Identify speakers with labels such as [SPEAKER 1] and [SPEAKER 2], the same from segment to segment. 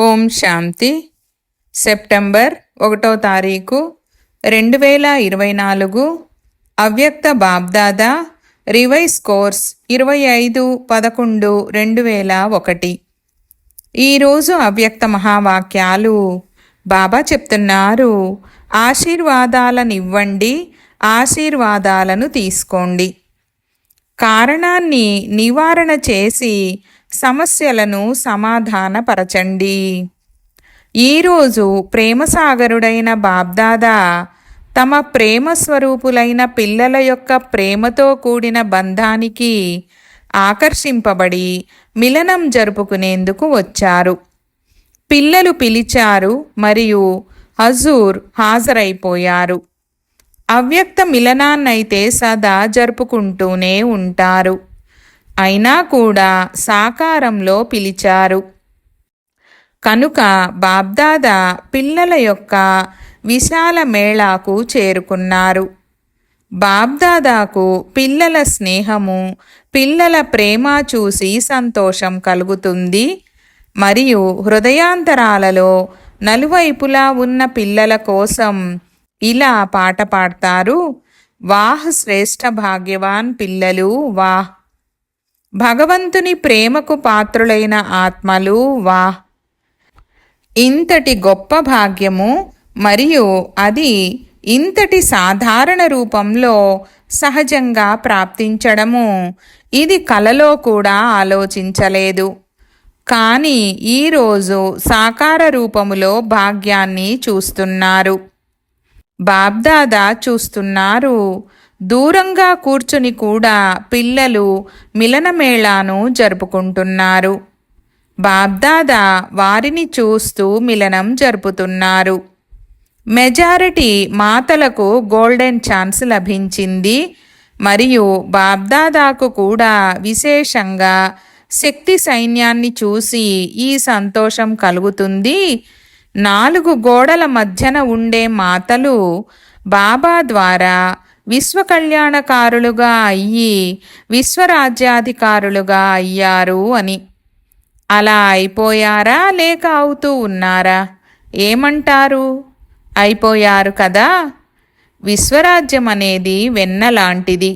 [SPEAKER 1] ఓం శాంతి. September 1వ తారీఖు 2024. అవ్యక్త బాబ్దాదా రివైజ్ కోర్స్ 25/11/2001. ఈరోజు అవ్యక్త మహావాక్యాలు. బాబా చెప్తున్నారు, ఆశీర్వాదాలనివ్వండి, ఆశీర్వాదాలను తీసుకోండి. కారణాన్ని నివారణ చేసి సమస్యలను సమాధానపరచండి. ఈరోజు ప్రేమసాగరుడైన బాబ్దాదా తమ ప్రేమ స్వరూపులైన పిల్లల యొక్క ప్రేమతో కూడిన బంధానికి ఆకర్షింపబడి మిలనం జరుపుకునేందుకు వచ్చారు. పిల్లలు పిలిచారు మరియు హజూర్ హాజరైపోయారు. అవ్యక్త మిలనాన్నైతే సదా జరుపుకుంటూనే ఉంటారు. అయినా కూడా సాకారంలో పిలిచారు కనుక బాబ్దాదా పిల్లల యొక్క విశాల మేళాకు చేరుకున్నారు. బాబ్దాదాకు పిల్లల స్నేహము, పిల్లల ప్రేమ చూసి సంతోషం కలుగుతుంది మరియు హృదయాంతరాలలో నలువైపులా ఉన్న పిల్లల కోసం ఇలా పాట పాడతారు. వాహ్ శ్రేష్ఠ భాగ్యవాన్ పిల్లలు, వాహ్ భగవంతుని ప్రేమకు పాత్రులైన ఆత్మలు, వాహ్ ఇంతటి గొప్ప భాగ్యము మరియు అది ఇంతటి సాధారణ రూపంలో సహజంగా ప్రాప్తించడము ఇది కలలో కూడా ఆలోచించలేదు. కానీ ఈరోజు సాకార రూపములో భాగ్యాన్ని చూస్తున్నారు. బాబ్దాదా చూస్తున్నారు. దూరంగా కూర్చుని కూడా పిల్లలు మిలనమేళాను జరుపుకుంటున్నారు. బాబ్దాదా వారిని చూస్తూ మిలనం జరుపుతున్నారు. మెజారిటీ మాతలకు గోల్డెన్ ఛాన్స్ లభించింది మరియు బాబ్దాదాకు కూడా విశేషంగా శక్తి సైన్యాన్ని చూసి ఈ సంతోషం కలుగుతుంది. 4 గోడల మధ్యన ఉండే మాతలు బాబా ద్వారా విశ్వకళ్యాణకారులుగా అయ్యి విశ్వరాజ్యాధికారులుగా అయ్యారు అని. అలా అయిపోయారా లేక అవుతూ ఉన్నారా? ఏమంటారు? అయిపోయారు కదా. విశ్వరాజ్యం అనేది వెన్న లాంటిది.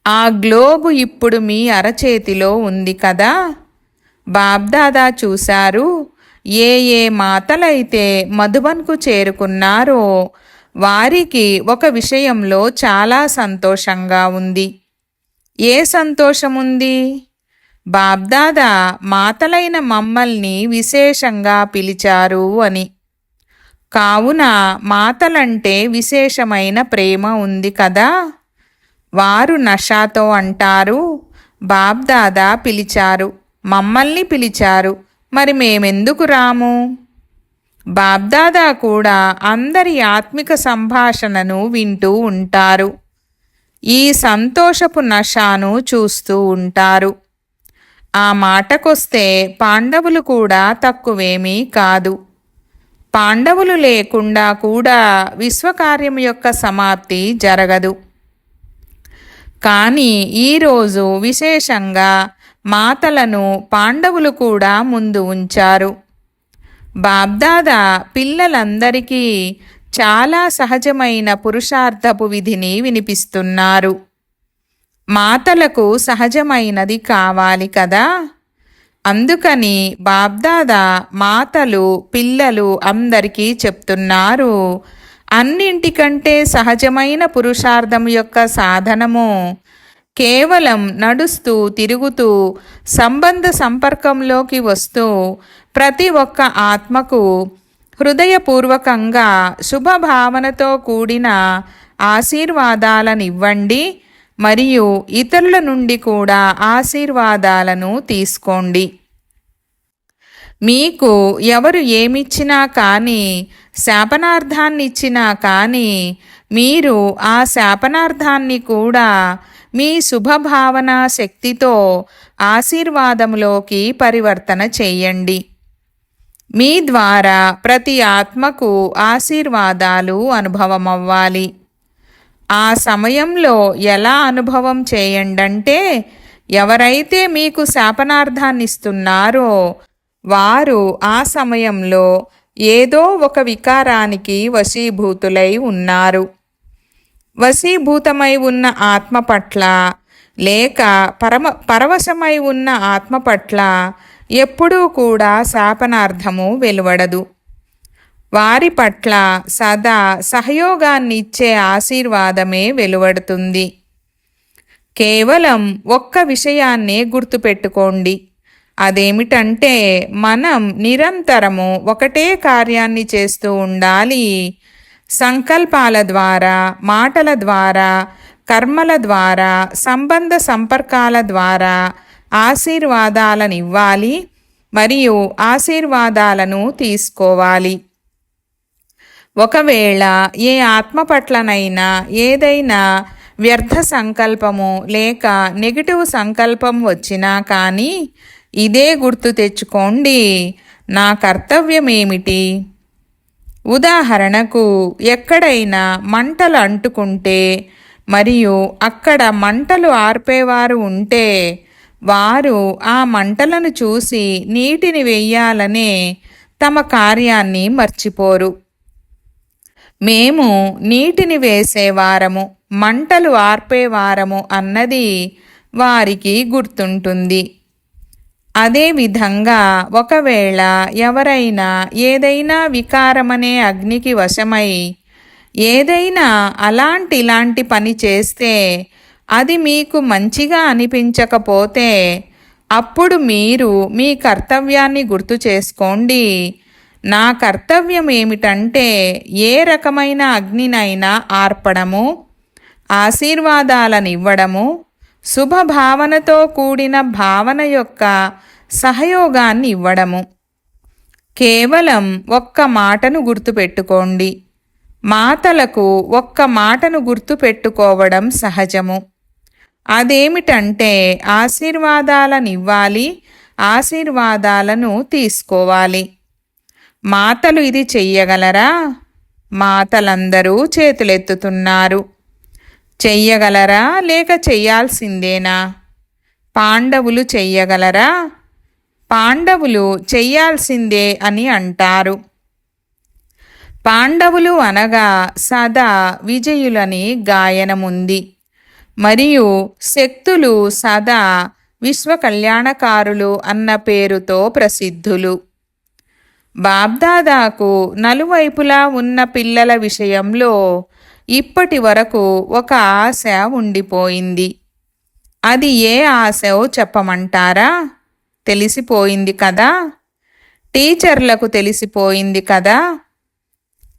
[SPEAKER 1] ఆ గ్లోబు ఇప్పుడు మీ అరచేతిలో ఉంది కదా. బాబ్దాదా చూశారు, ఏ మాతలైతే మధుబన్కు చేరుకున్నారో వారికి ఒక విషయంలో చాలా సంతోషంగా ఉంది. ఏ సంతోషముంది? బాబ్దాదా మాతలైన మమ్మల్ని విశేషంగా పిలిచారు అని. కావున మాతలంటే విశేషమైన ప్రేమ ఉంది కదా. వారు నషాతో అంటారు, బాబ్దాదా పిలిచారు, మమ్మల్ని పిలిచారు, మరి మేమెందుకు రాము? బాబ్దాదా కూడా అందరి ఆత్మిక సంభాషణను వింటూ ఉంటారు. ఈ సంతోషపు నషాను చూస్తూ ఉంటారు. ఆ మాటకొస్తే పాండవులు కూడా తక్కువేమీ కాదు. పాండవులు లేకుండా కూడా విశ్వకార్యం యొక్క సమాప్తి జరగదు. కానీ ఈరోజు విశేషంగా మాతలను పాండవులు కూడా ముందు ఉంచారు. బాబ్దాదా పిల్లలందరికీ చాలా సహజమైన పురుషార్థపు విధిని వినిపిస్తున్నారు. మాతలకు సహజమైనది కావాలి కదా. అందుకని బాబ్దాదా మాతలు పిల్లలు అందరికీ చెప్తున్నారు, అన్నింటికంటే సహజమైన పురుషార్థం యొక్క సాధనము కేవలం నడుస్తూ తిరుగుతూ సంబంధ సంపర్కంలోకి వస్తూ ప్రతి ఒక్క ఆత్మకు హృదయపూర్వకంగా శుభభావనతో కూడిన ఆశీర్వాదాలనివ్వండి మరియు ఇతరుల నుండి కూడా ఆశీర్వాదాలను తీసుకోండి. మీకు ఎవరు ఏమిచ్చినా కానీ, శాపనార్థాన్నిచ్చినా కానీ మీరు ఆ శాపనార్థాన్ని కూడా మీ శుభభావన శక్తితో ఆశీర్వాదములోకి పరివర్తన చెయ్యండి. మీ ద్వారా ప్రతి ఆత్మకు ఆశీర్వాదాలు అనుభవమవ్వాలి. ఆ సమయంలో ఎలా అనుభవం చేయండంటే, ఎవరైతే మీకు శాపనార్థాన్నిస్తున్నారో వారు ఆ సమయంలో ఏదో ఒక వికారానికి వశీభూతులై ఉన్నారు. వశీభూతమై ఉన్న ఆత్మ పట్ల లేక పరవశమై ఉన్న ఆత్మ పట్ల ఎప్పుడూ కూడా శాపనార్థము వెలువడదు. వారి పట్ల సదా సహయోగాన్నిచ్చే ఆశీర్వాదమే వెలువడుతుంది. కేవలం ఒక్క విషయాన్నే గుర్తుపెట్టుకోండి. అదేమిటంటే మనం నిరంతరము ఒకటే కార్యాన్ని చేస్తూ ఉండాలి. సంకల్పాల ద్వారా, మాటల ద్వారా, కర్మల ద్వారా, సంబంధ సంపర్కాల ద్వారా ఆశీర్వాదాలను ఇవ్వాలి మరియు ఆశీర్వాదాలను తీసుకోవాలి. ఒకవేళ ఏ ఆత్మ పట్లనైనా ఏదైనా వ్యర్థ సంకల్పము లేక నెగిటివ్ సంకల్పం వచ్చినా కానీ ఇదే గుర్తు తెచ్చుకోండి, నా కర్తవ్యం ఏమిటి? ఉదాహరణకు ఎక్కడైనా మంటలు అంటుకుంటే మరియు అక్కడ మంటలు ఆర్పేవారు ఉంటే వారు ఆ మంటలను చూసి నీటిని వెయ్యాలనే తమ కార్యాన్ని మర్చిపోరు. మేము నీటిని వేసేవారము, మంటలు ఆర్పేవారము అన్నది వారికి గుర్తుంటుంది. అదేవిధంగా ఒకవేళ ఎవరైనా ఏదైనా వికారమనే అగ్నికి వశమై ఏదైనా ఇలాంటి పని చేస్తే అది మీకు మంచిగా అనిపించకపోతే అప్పుడు మీరు మీ కర్తవ్యాన్ని గుర్తు చేసుకోండి. నా కర్తవ్యం ఏమిటంటే ఏ రకమైన అగ్నినైనా ఆర్పడము, ఆశీర్వాదాలను ఇవ్వడము, శుభభావనతో కూడిన భావన యొక్క సహయోగాన్ని ఇవ్వడము. కేవలం ఒక్క మాటను గుర్తుపెట్టుకోండి. మాటలకు ఒక్క మాటను గుర్తుపెట్టుకోవడం సహజము. అదేమిటంటే ఆశీర్వాదాలను ఇవ్వాలి, ఆశీర్వాదాలను తీసుకోవాలి. మాటలు ఇది చెయ్యగలరా? మాటలందరూ చేతులెత్తుతున్నారు. చెయ్యగలరా లేక చెయ్యాల్సిందేనా? పాండవులు చెయ్యగలరా? పాండవులు చెయ్యాల్సిందే అని అంటారు. పాండవులు అనగా సదా విజయులని గాయనముంది మరియు శక్తులు సదా విశ్వకళ్యాణకారులు అన్న పేరుతో ప్రసిద్ధులు. బాబ్దాదాకు నలువైపులా ఉన్న పిల్లల విషయంలో ఇప్పటి వరకు ఒక ఆశ ఉండిపోయింది. అది ఏ ఆశో చెప్పమంటారా? తెలిసిపోయింది కదా, టీచర్లకు తెలిసిపోయింది కదా.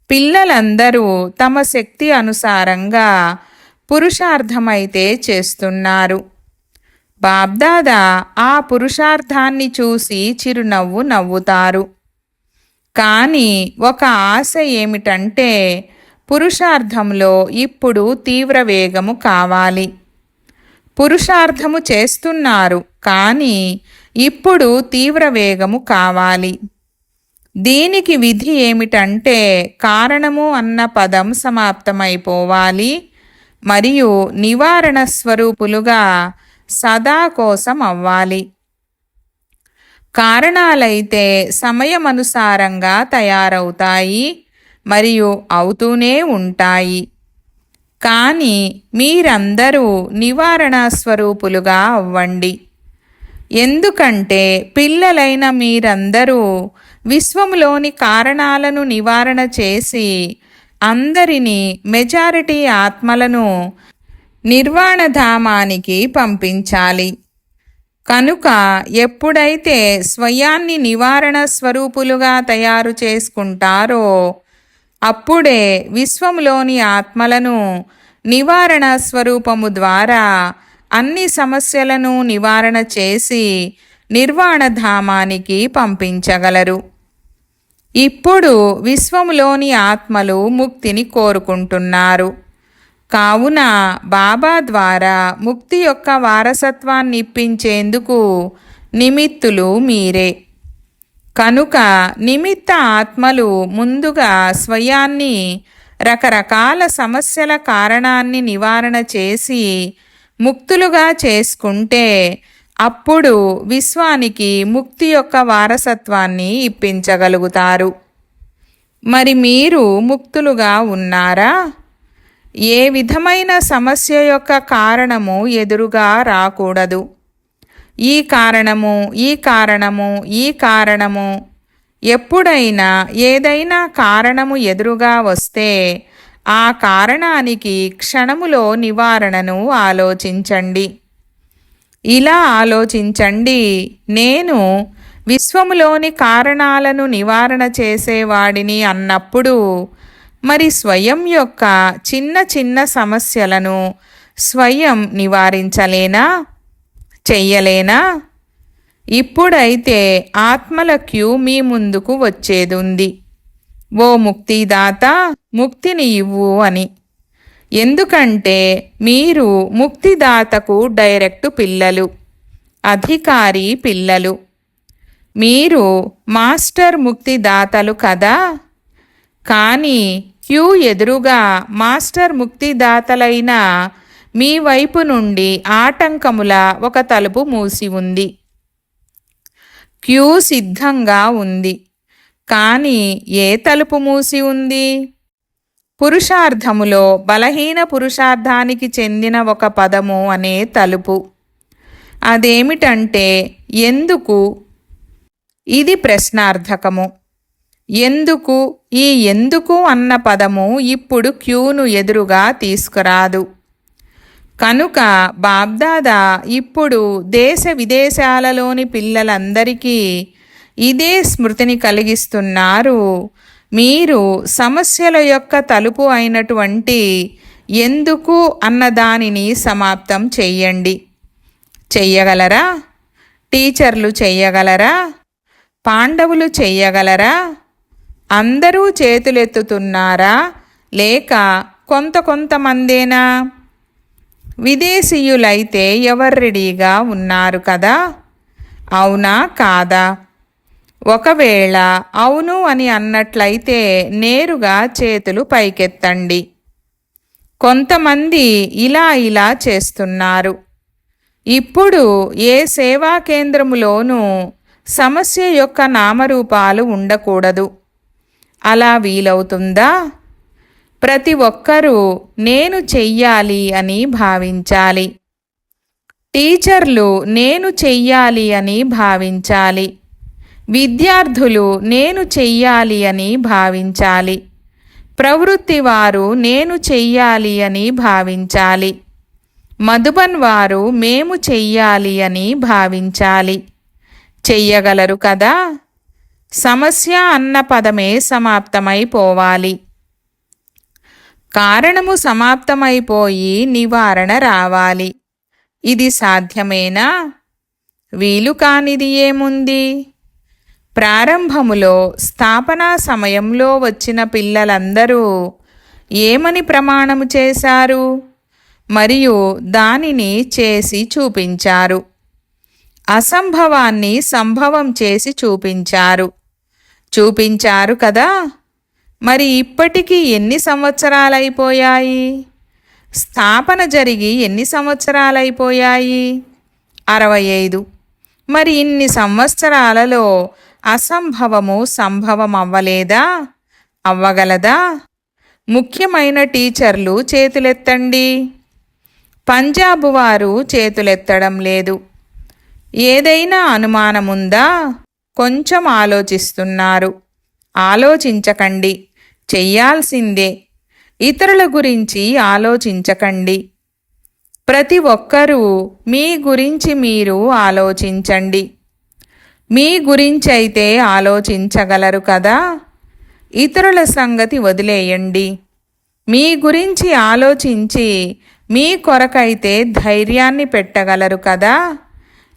[SPEAKER 1] పిల్లలందరూ తమ శక్తి అనుసారంగా పురుషార్థమైతే చేస్తున్నారు. బాబ్దాదా ఆ పురుషార్థాన్ని చూసి చిరునవ్వు నవ్వుతారు. కానీ ఒక ఆశ ఏమిటంటే పురుషార్థంలో ఇప్పుడు తీవ్ర వేగము కావాలి. పురుషార్థము చేస్తున్నారు కానీ ఇప్పుడు తీవ్ర వేగము కావాలి. దీనికి విధి ఏమిటంటే కారణము అన్న పదం సమాప్తమైపోవాలి మరియు నివారణ స్వరూపులుగా సదా కోసం అవ్వాలి. కారణాలైతే సమయమనుసారంగా తయారవుతాయి మరియు అవుతూనే ఉంటాయి. కానీ మీరందరూ నివారణ స్వరూపులుగా అవ్వండి. ఎందుకంటే పిల్లలైన మీరందరూ విశ్వంలోని కారణాలను నివారణ చేసి అందరినీ మెజారిటీ ఆత్మలను నిర్వాణధామానికి పంపించాలి. కనుక ఎప్పుడైతే స్వయాన్ని నివారణ స్వరూపులుగా తయారు చేసుకుంటారో అప్పుడే విశ్వంలోని ఆత్మలను నివారణ స్వరూపము ద్వారా అన్ని సమస్యలను నివారణ చేసి నిర్వాణధామానికి పంపించగలరు. ఇప్పుడు విశ్వంలోని ఆత్మలు ముక్తిని కోరుకుంటున్నారు. కావున బాబా ద్వారా ముక్తి యొక్క వారసత్వాన్ని ఇప్పించేందుకు నిమిత్తులు మీరే. కనుక నిమిత్త ఆత్మలు ముందుగా స్వయాన్ని రకరకాల సమస్యల కారణాన్ని నివారణ చేసి ముక్తులుగా చేసుకుంటే అప్పుడు విశ్వానికి ముక్తి యొక్క వారసత్వాన్ని ఇప్పించగలుగుతారు. మరి మీరు ముక్తులుగా ఉన్నారా? ఏ విధమైన సమస్య యొక్క కారణము ఎదురుగా రాకూడదు. ఈ కారణము, ఈ కారణము, ఈ కారణము. ఎప్పుడైనా ఏదైనా కారణము ఎదురుగా వస్తే ఆ కారణానికి క్షణములో నివారణను ఆలోచించండి. ఇలా ఆలోచించండి, నేను విశ్వములోని కారణాలను నివారణ చేసేవాడిని అన్నప్పుడు మరి స్వయం యొక్క చిన్న చిన్న సమస్యలను స్వయం నివారించలేనా, చెయ్యలేనా? ఇప్పుడైతే ఆత్మల క్యూ మీ ముందుకు వచ్చేదుంది. ఓ ముక్తిదాత, ముక్తిని ఇవ్వు అని. ఎందుకంటే మీరు ముక్తిదాతకు డైరెక్టు పిల్లలు, అధికారి పిల్లలు. మీరు మాస్టర్ ముక్తిదాతలు కదా. కానీ క్యూ ఎదురుగా మాస్టర్ ముక్తిదాతలైన మీ వైపు నుండి ఆటంకముల ఒక తలుపు మూసి ఉంది. క్యూ సిద్ధంగా ఉంది, కానీ ఏ తలుపు మూసి ఉంది? పురుషార్థములో బలహీన పురుషార్థానికి చెందిన ఒక పదము అనే తలుపు. అదేమిటంటే ఎందుకు. ఇది ప్రశ్నార్థకము. ఎందుకు, ఈ ఎందుకు అన్న పదము ఇప్పుడు క్యూను ఎదురుగా తీసుకురాదు. కనుక బాబ్దాదా ఇప్పుడు దేశ విదేశాలలోని పిల్లలందరికీ ఇదే స్మృతిని కలిగిస్తున్నారు. మీరు సమస్యల యొక్క తలుపు అయినటువంటి ఎందుకు అన్నదానిని సమాప్తం చెయ్యండి. చెయ్యగలరా? టీచర్లు చెయ్యగలరా? పాండవులు చెయ్యగలరా? అందరూ చేతులెత్తుతున్నారా, లేక కొంతమందేనా? విదేశీయులైతే ఎవరు రెడీగా ఉన్నారు కదా? అవునా కాదా? ఒకవేళ అవును అని అన్నట్లయితే నేరుగా చేతులు పైకెత్తండి. కొంతమంది ఇలా చేస్తున్నారు. ఇప్పుడు ఏ సేవా కేంద్రములోనూ సమస్య యొక్క నామరూపాలు ఉండకూడదు. అలా వీలవుతుందా? ప్రతి ఒక్కరూ నేను చెయ్యాలి అని భావించాలి. టీచర్లు నేను చెయ్యాలి అని భావించాలి. విద్యార్థులు నేను చెయ్యాలి అని భావించాలి. ప్రవృత్తి వారు నేను చెయ్యాలి అని భావించాలి. మధుబన్ వారు మేము చెయ్యాలి అని భావించాలి. చెయ్యగలరు కదా? సమస్య అన్న పదమే సమాప్తమైపోవాలి. కారణము సమాప్తమైపోయి నివారణ రావాలి. ఇది సాధ్యమేనా? వీలు కానిది ఏముంది? ప్రారంభములో స్థాపనా సమయంలో వచ్చిన పిల్లలందరూ ఏమని ప్రమాణము చేశారు మరియు దానిని చేసి చూపించారు. అసంభవాన్ని సంభవం చేసి చూపించారు కదా. మరి ఇప్పటికీ ఎన్ని సంవత్సరాలైపోయాయి? స్థాపన జరిగి ఎన్ని సంవత్సరాలైపోయాయి? 65. మరి ఇన్ని సంవత్సరాలలో అసంభవము సంభవం అవ్వలేదా? అవ్వగలదా? ముఖ్యమైన టీచర్లు చేతులెత్తండి. పంజాబ్ వారు చేతులెత్తడం లేదు. ఏదైనా అనుమానముందా? కొంచెం ఆలోచిస్తున్నారు. ఆలోచించకండి, చెయ్యాల్సిందే. ఇతరుల గురించి ఆలోచించకండి. ప్రతి ఒక్కరూ మీ గురించి మీరు ఆలోచించండి. మీ గురించైతే ఆలోచించగలరు కదా. ఇతరుల సంగతి వదిలేయండి. మీ గురించి ఆలోచించి మీ కొరకైతే ధైర్యాన్ని పెట్టగలరు కదా,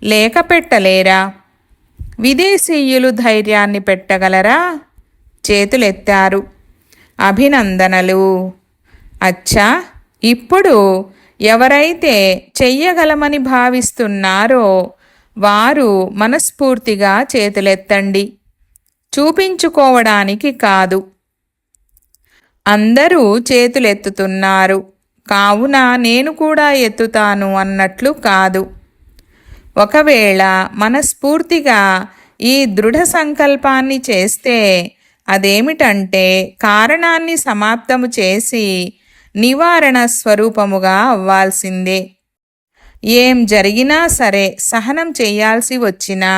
[SPEAKER 1] లేక పెట్టలేరా? విదేశీయులు ధైర్యాన్ని పెట్టగలరా? చేతులెత్తారు. అభినందనలు. అచ్చా, ఇప్పుడు ఎవరైతే చెయ్యగలమని భావిస్తున్నారో వారు మనస్ఫూర్తిగా చేతులెత్తండి. చూపించుకోవడానికి కాదు. అందరూ చేతులెత్తుతున్నారు కావున నేను కూడా ఎత్తుతాను అన్నట్లు కాదు. ఒకవేళ మనస్ఫూర్తిగా ఈ దృఢ సంకల్పాన్ని చేస్తే అదేమిటంటే కారణాన్ని సమాప్తము చేసి నివారణ స్వరూపముగా అవ్వాల్సిందే. ఏం జరిగినా సరే సహనం చేయాల్సి వచ్చినా,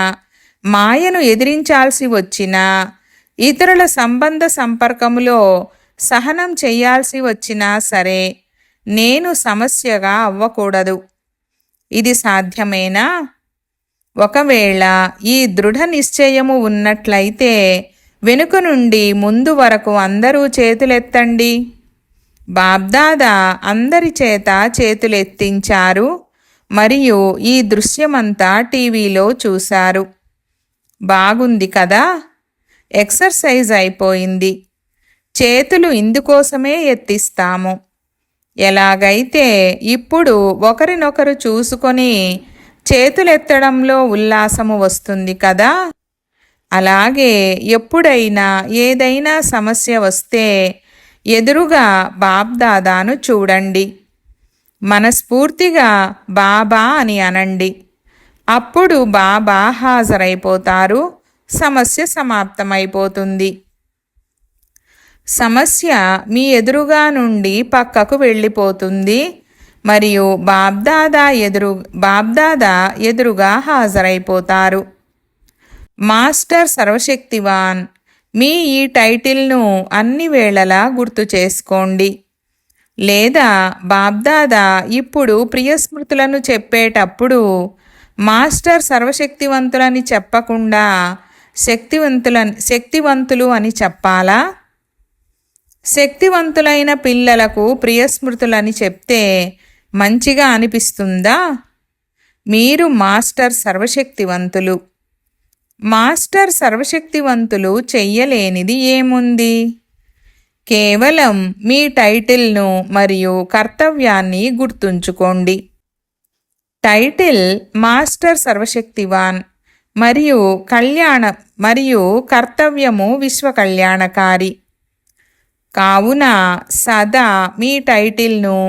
[SPEAKER 1] మాయను ఎదిరించాల్సి వచ్చినా, ఇతరుల సంబంధ సంపర్కములో సహనం చేయాల్సి వచ్చినా సరే నేను సమస్యగా అవ్వకూడదు. ఇది సాధ్యమేనా? ఒకవేళ ఈ దృఢ నిశ్చయము ఉన్నట్లయితే వెనుక నుండి ముందు వరకు అందరూ చేతులెత్తండి. బాబ్దాదా అందరి చేత చేతులెత్తించారు మరియు ఈ దృశ్యమంతా టీవీలో చూశారు. బాగుంది కదా? ఎక్సర్సైజ్ అయిపోయింది. చేతులు ఇందుకోసమే ఎత్తిస్తాము. ఎలాగైతే ఇప్పుడు ఒకరినొకరు చూసుకొని చేతులెత్తడంలో ఉల్లాసము వస్తుంది కదా, అలాగే ఎప్పుడైనా ఏదైనా సమస్య వస్తే ఎదురుగా బాబ్దాదాను చూడండి. మనస్ఫూర్తిగా బాబా అని అనండి. అప్పుడు బాబా హాజరైపోతారు. సమస్య సమాప్తమైపోతుంది. సమస్య మీ ఎదురుగా నుండి పక్కకు వెళ్ళిపోతుంది మరియు బాబ్దాదా ఎదురుగా హాజరైపోతారు. మాస్టర్ సర్వశక్తివాన్, మీ ఈ టైటిల్ను అన్ని వేళలా గుర్తు చేసుకోండి. లేదా బాబ్దాదా ఇప్పుడు ప్రియస్మృతులను చెప్పేటప్పుడు మాస్టర్ సర్వశక్తివంతులని చెప్పకుండా శక్తివంతులు అని చెప్పాలా? శక్తివంతులైన పిల్లలకు ప్రియస్మృతులని చెప్తే మంచిగా అనిపిస్తుందా? మీరు మాస్టర్ సర్వశక్తివంతులు. మాస్టర్ సర్వశక్తివంతులు చెయ్యలేనిది ఏముంది? కేవలం మీ టైటిల్ను మరియు కర్తవ్యాన్ని గుర్తుంచుకోండి. టైటిల్ మాస్టర్ సర్వశక్తివాన్ మరియు కర్తవ్యము విశ్వ కళ్యాణకారి. కావున సదా మీ టైటిల్ను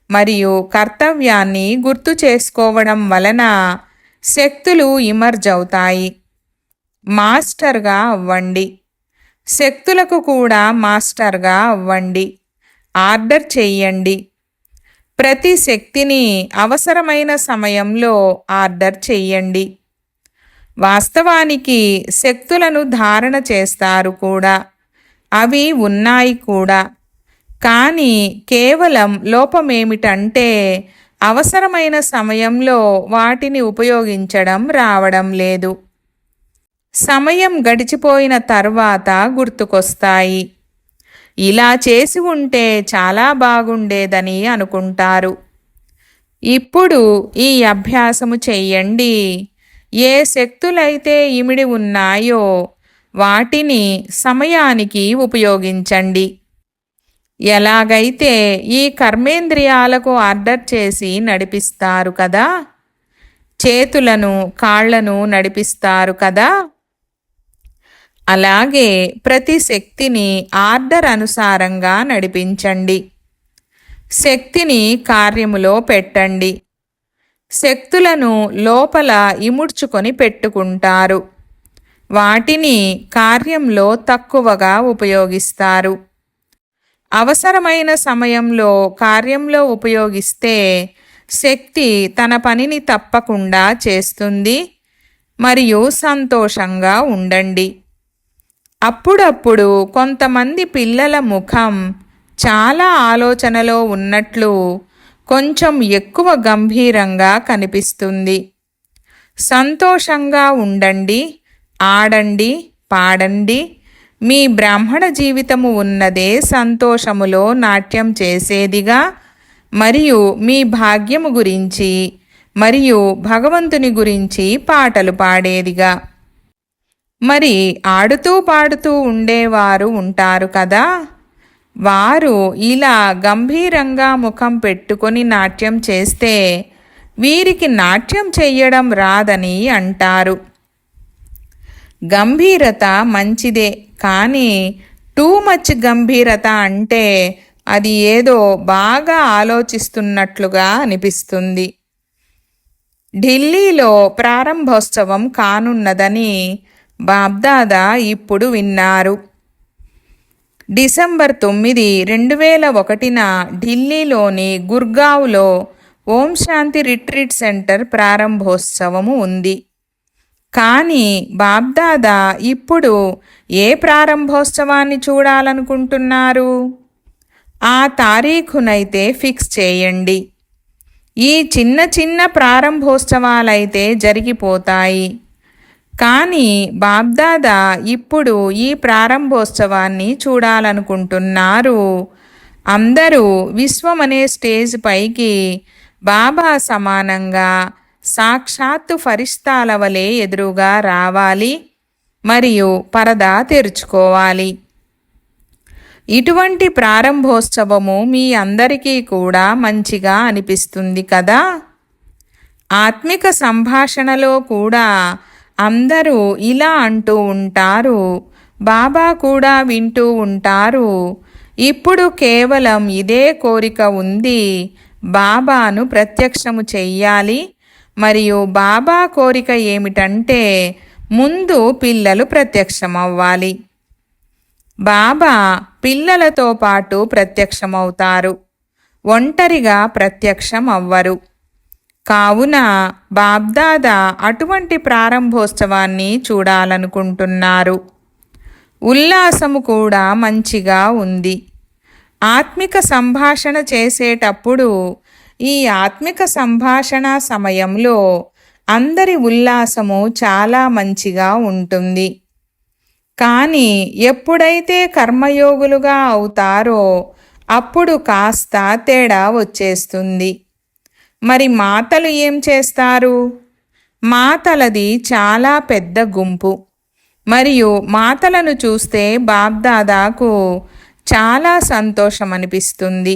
[SPEAKER 1] మరియు కర్తవ్యాన్ని గుర్తు చేసుకోవడం వలన శక్తులు ఇమర్జ్ అవుతాయి. మాస్టర్గా అవ్వండి. శక్తులకు కూడా మాస్టర్గా అవ్వండి. ఆర్డర్ చెయ్యండి. ప్రతి శక్తిని అవసరమైన సమయంలో ఆర్డర్ చెయ్యండి. వాస్తవానికి శక్తులను ధారణ చేస్తారు కూడా, అవి ఉన్నాయి కూడా. కానీ కేవలం లోపమేమిటంటే అవసరమైన సమయంలో వాటిని ఉపయోగించడం రావడం లేదు. సమయం గడిచిపోయిన తర్వాత గుర్తుకొస్తాయి. ఇలా చేసి ఉంటే చాలా బాగుండేదని అనుకుంటారు. ఇప్పుడు ఈ అభ్యాసము చెయ్యండి. ఏ శక్తులైతే ఇమిడి ఉన్నాయో వాటిని సమయానికి ఉపయోగించండి. ఎలాగైతే ఈ కర్మేంద్రియాలకు ఆర్డర్ చేసి నడిపిస్తారు కదా, చేతులను కాళ్లను నడిపిస్తారు కదా, అలాగే ప్రతి శక్తిని ఆర్డర్ అనుసారంగా నడిపించండి. శక్తిని కార్యములో పెట్టండి. శక్తులను లోపల ఇముడ్చుకొని పెట్టుకుంటారు. వాటిని కార్యంలో తక్కువగా ఉపయోగిస్తారు. అవసరమైన సమయంలో కార్యంలో ఉపయోగిస్తే శక్తి తన పనిని తప్పకుండా చేస్తుంది మరియు సంతోషంగా ఉండండి. అప్పుడప్పుడు కొంతమంది పిల్లల ముఖం చాలా ఆలోచనలో ఉన్నట్లు కొంచెం ఎక్కువ గంభీరంగా కనిపిస్తుంది. సంతోషంగా ఉండండి, ఆడండి, పాడండి. మీ బ్రాహ్మణ జీవితము ఉన్నదే సంతోషములో నాట్యం చేసేదిగా మరియు మీ భాగ్యము గురించి మరియు భగవంతుని గురించి పాటలు పాడేదిగా. మరి ఆడుతూ పాడుతూ ఉండేవారు ఉంటారు కదా, వారు ఇలా గంభీరంగా ముఖం పెట్టుకొని నాట్యం చేస్తే వీరికి నాట్యం చెయ్యడం రాదని అంటారు. గంభీరత మంచిదే, కానీ టూ మచ్ గంభీరత అంటే అది ఏదో బాగా ఆలోచిస్తున్నట్లుగా అనిపిస్తుంది. ఢిల్లీలో ప్రారంభోత్సవం కానున్నదని బాబ్దాదా ఇప్పుడు విన్నారు. డిసెంబర్ 9, 2001న ఢిల్లీలోని గుర్గావ్లో ఓం శాంతి రిట్రీట్ సెంటర్ ప్రారంభోత్సవము ఉంది. కానీ బాబ్దాదా ఇప్పుడు ఏ ప్రారంభోత్సవాన్ని చూడాలనుకుంటున్నారు? ఆ తారీఖునైతే ఫిక్స్ చేయండి. ఈ చిన్న చిన్న ప్రారంభోత్సవాలైతే జరిగిపోతాయి. కానీ బాబ్దాదా ఇప్పుడు ఈ ప్రారంభోత్సవాన్ని చూడాలనుకుంటున్నారు. అందరూ విశ్వం అనే స్టేజ్ పైకి బాబా సమానంగా సాక్షాత్తు ఫరిస్తాల వలె ఎదురుగా రావాలి మరియు పరదా తెరుచుకోవాలి. ఇటువంటి ప్రారంభోత్సవము మీ అందరికీ కూడా మంచిగా అనిపిస్తుంది కదా. ఆత్మిక సంభాషణలో కూడా అందరూ ఇలా అంటూ ఉంటారు, బాబా కూడా వింటూ ఉంటారు. ఇప్పుడు కేవలం ఇదే కోరిక ఉంది, బాబాను ప్రత్యక్షము చెయ్యాలి. మరియు బాబా కోరిక ఏమిటంటే ముందు పిల్లలు ప్రత్యక్షమవ్వాలి. బాబా పిల్లలతో పాటు ప్రత్యక్షమవుతారు, ఒంటరిగా ప్రత్యక్షం అవ్వరు. కావున బాబ్దాదా అటువంటి ప్రారంభోత్సవాన్ని చూడాలనుకుంటున్నారు. ఉల్లాసము కూడా మంచిగా ఉంది. ఆత్మిక సంభాషణ చేసేటప్పుడు ఈ ఆత్మిక సంభాషణ సమయంలో అందరి ఉల్లాసము చాలా మంచిగా ఉంటుంది. కానీ ఎప్పుడైతే కర్మయోగులుగా అవుతారో అప్పుడు కాస్త తేడా వచ్చేస్తుంది. మరి మాతలు ఏం చేస్తారు? మాతలది చాలా పెద్ద గుంపు. మరియు మాతలను చూస్తే బాబ్దాదాకు చాలా సంతోషం అనిపిస్తుంది.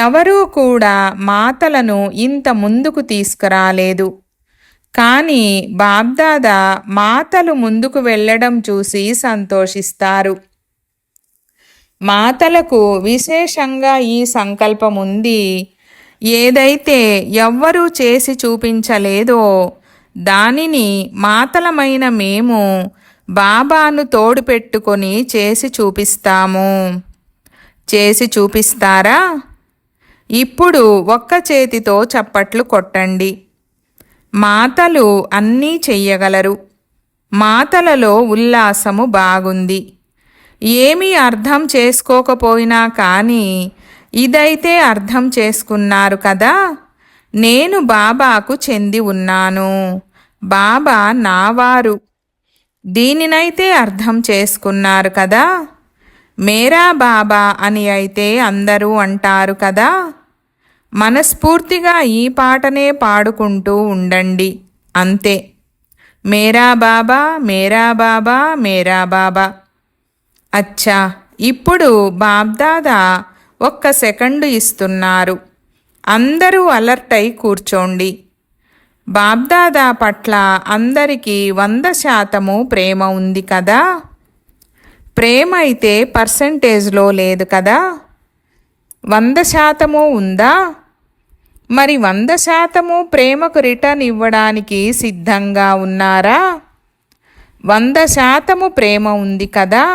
[SPEAKER 1] ఎవరూ కూడా మాతలను ఇంత ముందుకు తీసుకురాలేదు. కానీ బాబ్దాదా మాతలు ముందుకు వెళ్ళడం చూసి సంతోషిస్తారు. మాతలకు విశేషంగా ఈ సంకల్పం ఉంది, ఏదైతే ఎవ్వరూ చేసి చూపించలేదో దానిని మాతలమైన మేము బాబాను తోడు పెట్టుకొని చేసి చూపిస్తాము. చేసి చూపిస్తారా? ఇప్పుడు ఒక్క చేతితో చప్పట్లు కొట్టండి. మాతలు అన్నీ చెయ్యగలరు. మాతలలో ఉల్లాసము బాగుంది. ఏమీ అర్థం చేసుకోకపోయినా కానీ ఇదైతే అర్థం చేసుకున్నారు కదా, నేను బాబాకు చెంది ఉన్నాను, బాబా నావారు. దీనినైతే అర్థం చేసుకున్నారు కదా. మేరా బాబా అని అయితే అందరూ అంటారు కదా. మనస్ఫూర్తిగా ఈ పాటనే పాడుకుంటూ ఉండండి, అంతే. మేరా బాబా, మేరా బాబా, మేరా బాబా. అచ్చా, ఇప్పుడు బాబ్దాదా ఒక్క సెకండు ఇస్తున్నారు. అందరూ అలర్ట్ అయి కూర్చోండి. బాబ్దాదా పట్ల అందరికీ 100% ప్రేమ ఉంది కదా. ప్రేమ అయితే పర్సంటేజ్లో లేదు కదా. 100% ఉందా? మరి 100% ప్రేమకు రిటర్న్ ఇవ్వడానికి సిద్ధంగా ఉన్నారా? 100% ప్రేమ ఉంది కదా.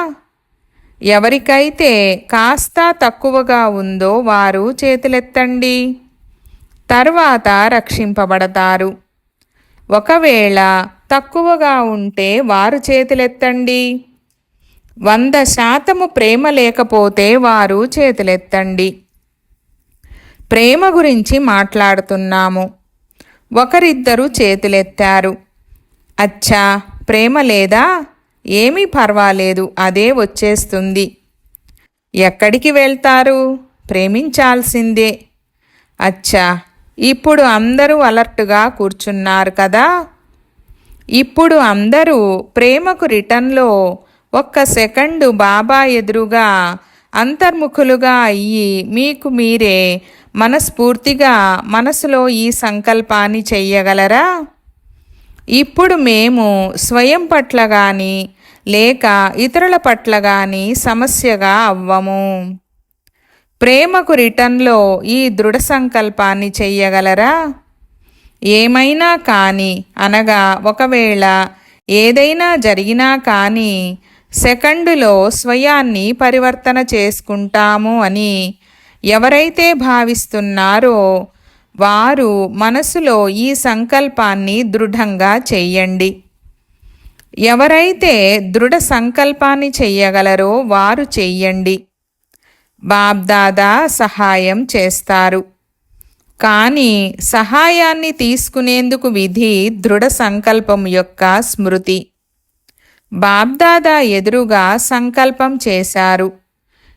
[SPEAKER 1] ఎవరికైతే కాస్త తక్కువగా ఉందో వారు చేతులెత్తండి, తర్వాత రక్షింపబడతారు. ఒకవేళ తక్కువగా ఉంటే వారు చేతులెత్తండి. 100% ప్రేమ లేకపోతే వారు చేతులెత్తండి. ప్రేమ గురించి మాట్లాడుతున్నాము. ఒకరిద్దరు చేతులెత్తారు. అచ్చా, ప్రేమ లేదా? ఏమీ పర్వాలేదు, అదే వచ్చేస్తుంది. ఎక్కడికి వెళ్తారు? ప్రేమించాల్సిందే. అచ్చా, ఇప్పుడు అందరూ అలర్ట్గా కూర్చున్నారు కదా. ఇప్పుడు అందరూ ప్రేమకు రిటర్న్లో ఒక్క సెకండు బాబా ఎదురుగా అంతర్ముఖులుగా అయ్యి మీకు మీరే మనస్ఫూర్తిగా మనసులో ఈ సంకల్పాన్ని చెయ్యగలరా? ఇప్పుడు మేము స్వయం పట్ల కానీ లేక ఇతరుల పట్ల కానీ సమస్యగా అవ్వము. ప్రేమకు రిటర్న్లో ఈ దృఢ సంకల్పాన్ని చెయ్యగలరా? ఏమైనా కానీ అనగా ఒకవేళ ఏదైనా జరిగినా కానీ సెకండులో స్వయాన్ని పరివర్తన చేసుకుంటాము అని ఎవరైతే భావిస్తున్నారో వారు మనసులో ఈ సంకల్పాన్ని దృఢంగా చెయ్యండి. ఎవరైతే దృఢ సంకల్పాన్ని చెయ్యగలరో వారు చెయ్యండి. బాబ్దాదా సహాయం చేస్తారు. కానీ సహాయాన్ని తీసుకునేందుకు విధి దృఢ సంకల్పం యొక్క స్మృతి. బాబ్దాదా ఎదురుగా సంకల్పం చేశారు.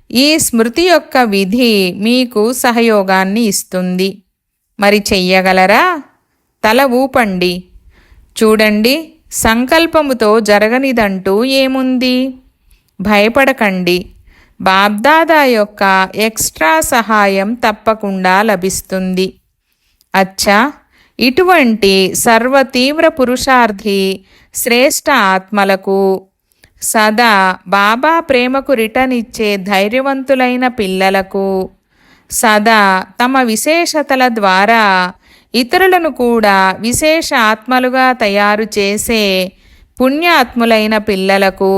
[SPEAKER 1] ఈ స్మృతి యొక్క విధి మీకు సహయోగాన్ని ఇస్తుంది. మరి చెయ్యగలరా? తల ఊపండి. చూడండి, సంకల్పముతో జరగనిదంటూ ఏముంది? భయపడకండి. బాబ్దాదా యొక్క ఎక్స్ట్రా సహాయం తప్పకుండా లభిస్తుంది. అచ్చా, ఇటువంటి సర్వతీవ్ర పురుషార్థి శ్రేష్ఠ ఆత్మలకు సదా బాబా ప్రేమకు రిటర్న్ ఇచ్చే ధైర్యవంతులైన పిల్లలకు సదా తమ విశేషతల ద్వారా ఇతరులను కూడా విశేష ఆత్మలుగా తయారు చేసే పుణ్యాత్ములైన పిల్లలకు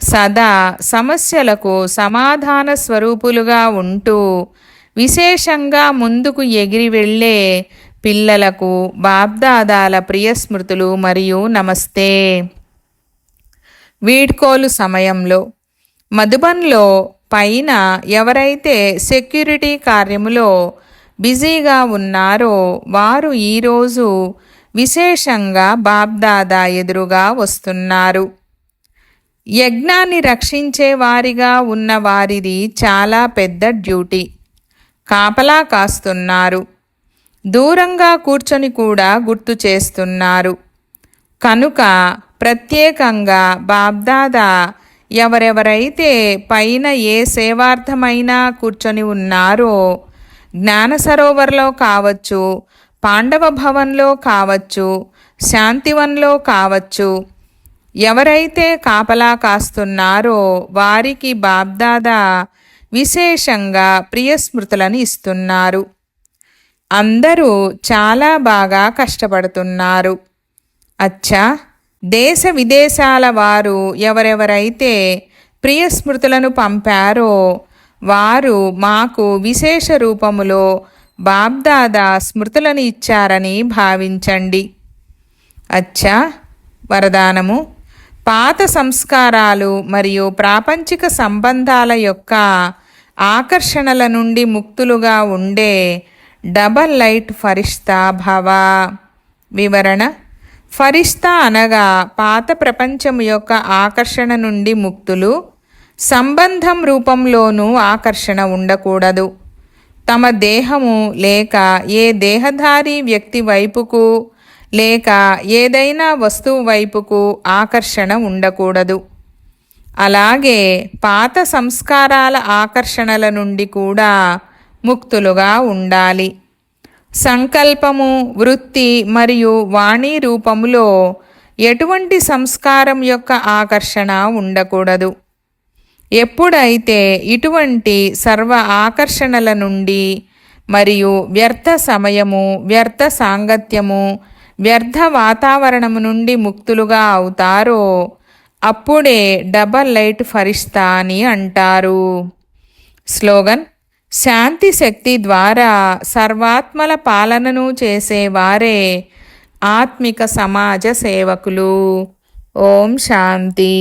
[SPEAKER 1] సదా సమస్యలకు సమాధాన స్వరూపులుగా ఉంటూ విశేషంగా ముందుకు ఎగిరి వెళ్ళే పిల్లలకు బాబ్దాదాల ప్రియస్మృతులు మరియు నమస్తే. వీడ్కోలు సమయంలో మధుబన్లో పైన ఎవరైతే సెక్యూరిటీ కార్యములో బిజీగా ఉన్నారో వారు ఈరోజు విశేషంగా బాబ్దాదా ఎదురుగా వస్తున్నారు. యజ్ఞాన్ని రక్షించే వారిగా ఉన్న వారిది చాలా పెద్ద డ్యూటీ. కాపలా కాస్తున్నారు. దూరంగా కూర్చొని కూడా గుర్తు చేస్తున్నారు. కనుక ప్రత్యేకంగా బాబ్దాదా ఎవరెవరైతే పైన ఏ సేవార్థమైనా కూర్చొని ఉన్నారో జ్ఞాన సరోవర్లో కావచ్చు, పాండవ భవన్లో కావచ్చు, శాంతివన్లో కావచ్చు, ఎవరైతే కాపలా కాస్తున్నారో వారికి బాబ్దాదా విశేషంగా ప్రియస్మృతులను ఇస్తున్నారు. అందరూ చాలా బాగా కష్టపడుతున్నారు. అచ్చా, దేశ విదేశాల వారు ఎవరెవరైతే ప్రియస్మృతులను పంపారో వారు మాకు విశేష రూపములో బాబ్దాదా స్మృతులను ఇచ్చారని భావించండి. అచ్చా, వరదానము: పాత సంస్కారాలు మరియు ప్రాపంచిక సంబంధాల యొక్క ఆకర్షణల నుండి ముక్తులుగా ఉండే డబల్ లైట్ ఫరిష్తా భవ. వివరణ: ఫరిష్తా అనగా పాత ప్రపంచం యొక్క ఆకర్షణ నుండి ముక్తులు. సంబంధం రూపంలోనూ ఆకర్షణ ఉండకూడదు. తమ దేహము లేక ఏ దేహధారి వ్యక్తి వైపుకు లేక ఏదైనా వస్తువు వైపుకు ఆకర్షణ ఉండకూడదు. అలాగే పాత సంస్కారాల ఆకర్షణల నుండి కూడా ముక్తులుగా ఉండాలి. సంకల్పము, వృత్తి మరియు వాణి రూపములో ఎటువంటి సంస్కారం యొక్క ఆకర్షణ ఉండకూడదు. ఎప్పుడైతే ఇటువంటి సర్వ ఆకర్షణల నుండి మరియు వ్యర్థ సమయము, వ్యర్థ సాంగత్యము, వ్యర్థ వాతావరణము నుండి ముక్తులుగా అవుతారో అప్పుడే డబల్ లైట్ ఫరిష్తా అని అంటారు. స్లోగన్: శాంతి శక్తి ద్వారా సర్వాత్మల పాలనను చేసేవారే ఆత్మిక సమాజ సేవకులు. ఓం శాంతి.